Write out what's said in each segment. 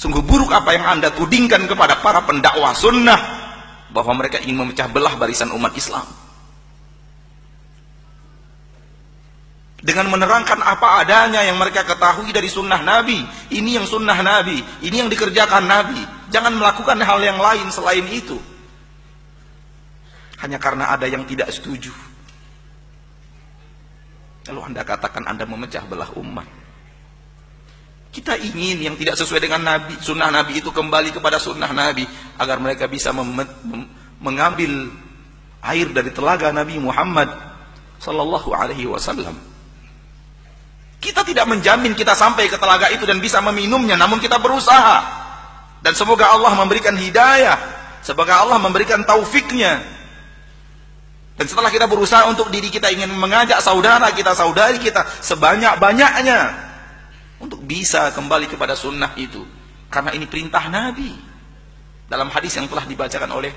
Sungguh buruk apa yang Anda tudingkan kepada para pendakwah sunnah, bahwa mereka ingin memecah belah barisan umat Islam. Dengan menerangkan apa adanya yang mereka ketahui dari sunnah Nabi. Ini yang sunnah Nabi, ini yang dikerjakan Nabi. Jangan melakukan hal yang lain selain itu. Hanya karena ada yang tidak setuju, lalu Anda katakan Anda memecah belah umat. Kita ingin yang tidak sesuai dengan Nabi, sunnah Nabi itu kembali kepada sunnah Nabi, agar mereka bisa mengambil air dari telaga Nabi Muhammad sallallahu alaihi wasallam. Kita tidak menjamin kita sampai ke telaga itu dan bisa meminumnya, namun kita berusaha. Dan semoga Allah memberikan hidayah, semoga Allah memberikan taufiknya. Dan setelah kita berusaha untuk diri kita, ingin mengajak saudara kita, saudari kita sebanyak-banyaknya untuk bisa kembali kepada sunnah itu, karena ini perintah Nabi dalam hadis yang telah dibacakan oleh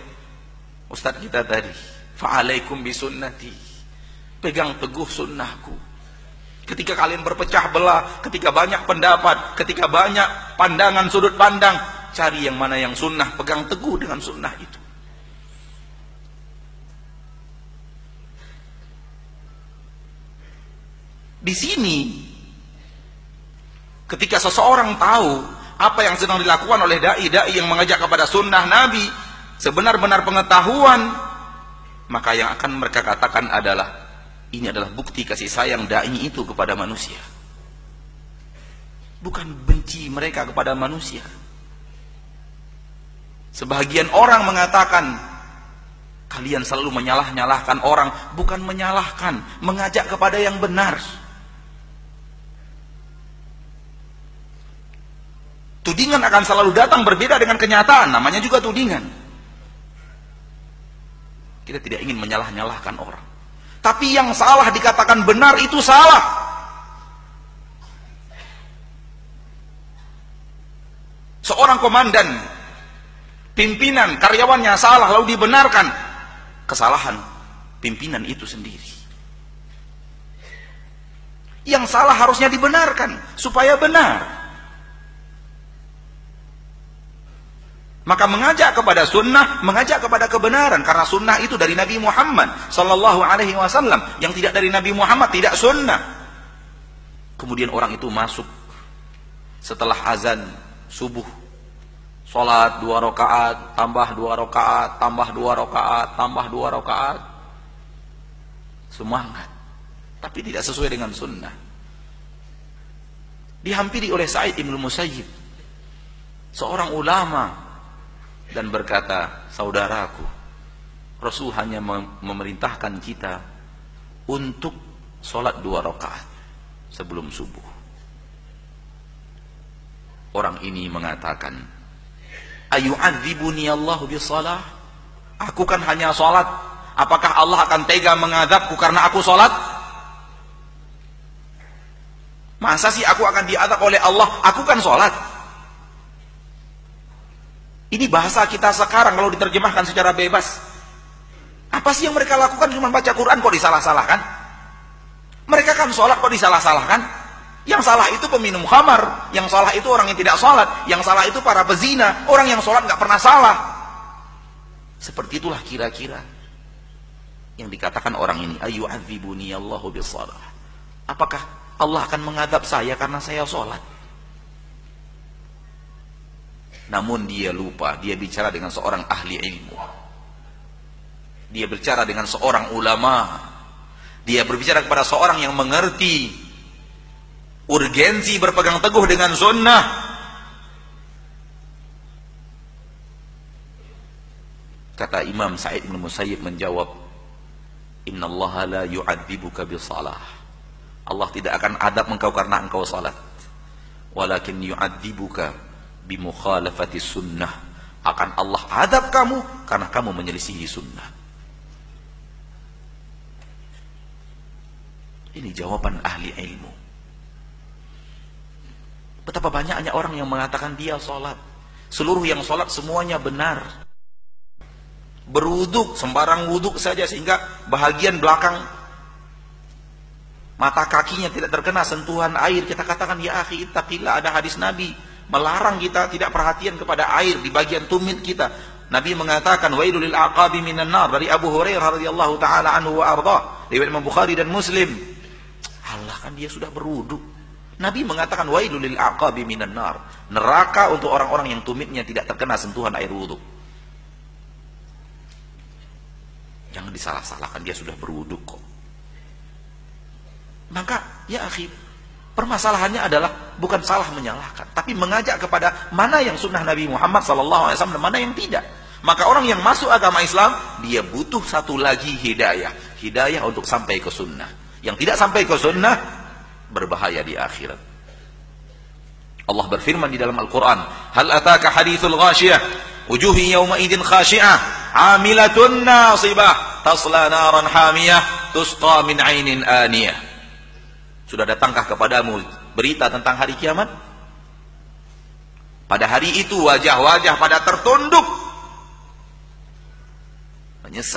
Ustadz kita tadi. Fa'alaikum bisunnati, pegang teguh sunnahku. Ketika kalian berpecah belah, ketika banyak pendapat, ketika banyak pandangan, sudut pandang, cari yang mana yang sunnah, pegang teguh dengan sunnah itu. Di sini, ketika seseorang tahu apa yang sedang dilakukan oleh dai-dai yang mengajak kepada sunnah Nabi, sebenar-benar pengetahuan, maka yang akan mereka katakan adalah, ini adalah bukti kasih sayang dai itu kepada manusia. Bukan benci mereka kepada manusia. Sebahagian orang mengatakan, kalian selalu menyalah-nyalahkan orang. Bukan menyalahkan, mengajak kepada yang benar. Tudingan akan selalu datang berbeda dengan kenyataan, namanya juga tudingan. Kita tidak ingin menyalah-nyalahkan orang. Tapi yang salah dikatakan benar itu salah. Seorang komandan, pimpinan, karyawannya salah lalu dibenarkan, kesalahan pimpinan itu sendiri. Yang salah harusnya dibenarkan supaya benar. Maka mengajak kepada sunnah, mengajak kepada kebenaran, karena sunnah itu dari Nabi Muhammad sallallahu alaihi wasallam. Yang tidak dari Nabi Muhammad tidak sunnah. Kemudian orang itu masuk setelah azan subuh, sholat 2 rakaat, tambah 2 rakaat, tambah 2 rakaat, tambah 2 rakaat. Semangat, tapi tidak sesuai dengan sunnah. Dihampiri oleh Sa'id ibn Musayyib, seorang ulama, dan berkata, saudaraku, Rasul hanya memerintahkan kita untuk sholat 2 rakaat sebelum subuh. Orang ini mengatakan, ayu'adzibuni Allahu bisalah? Aku kan hanya sholat, apakah Allah akan tega mengadabku karena aku sholat? Masa sih aku akan diadab oleh Allah? Aku kan sholat. Ini bahasa kita sekarang kalau diterjemahkan secara bebas. Apa sih yang mereka lakukan? Cuma baca Quran kok disalah-salahkan? Mereka kan sholat kok disalah-salahkan? Yang salah itu peminum khamar, yang salah itu orang yang tidak sholat, yang salah itu para pezina, orang yang sholat nggak pernah salah. Seperti itulah kira-kira yang dikatakan orang ini. Ayyu'adzibuni Allahu bisalah. Apakah Allah akan mengadab saya karena saya sholat? Namun dia lupa, dia bicara dengan seorang ahli ilmu. Dia bicara dengan seorang ulama. Dia berbicara kepada seorang yang mengerti urgensi berpegang teguh dengan sunnah. Kata Imam Sa'id bin Musayyib menjawab, innallaha la yu'adzibuka bisalah. Allah tidak akan adab engkau karena engkau salat. Walakin yu'adzibuka bimukhalafati sunnah. Akan Allah adab kamu karena kamu menyelisihi sunnah. Ini jawaban ahli ilmu. Betapa banyaknya orang yang mengatakan dia sholat. Seluruh yang sholat semuanya benar. Berwuduk, sembarang wuduk saja, sehingga bahagian belakang mata kakinya tidak terkena sentuhan air. Kita katakan, ya akhi, ittaqillah, ada hadis Nabi melarang kita tidak perhatian kepada air di bagian tumit kita. Nabi mengatakan wailul lil aqabi minan nar, dari Abu Hurairah radhiyallahu taala anhu wa arda, riwayat Imam Bukhari dan Muslim. Allah, kan dia sudah berwudu. Nabi mengatakan wailul lil aqabi minan nar, neraka untuk orang-orang yang tumitnya tidak terkena sentuhan air wudu. Jangan disalah-salahkan, dia sudah berwudu kok. Maka ya akhi, permasalahannya adalah bukan salah menyalahkan, tapi mengajak kepada mana yang sunnah Nabi Muhammad SAW dan mana yang tidak. Maka orang yang masuk agama Islam, dia butuh satu lagi hidayah. Hidayah untuk sampai ke sunnah. Yang tidak sampai ke sunnah, berbahaya di akhirat. Allah berfirman di dalam Al-Quran, hal ataka hadithul ghashiyah, wujuhi yawma idin khashi'ah, amilatun nasibah, tasla naran hamiyah, tusqa min ainin aniyah. Sudah datangkah kepadamu berita tentang hari kiamat? Pada hari itu wajah-wajah pada tertunduk, menyesal.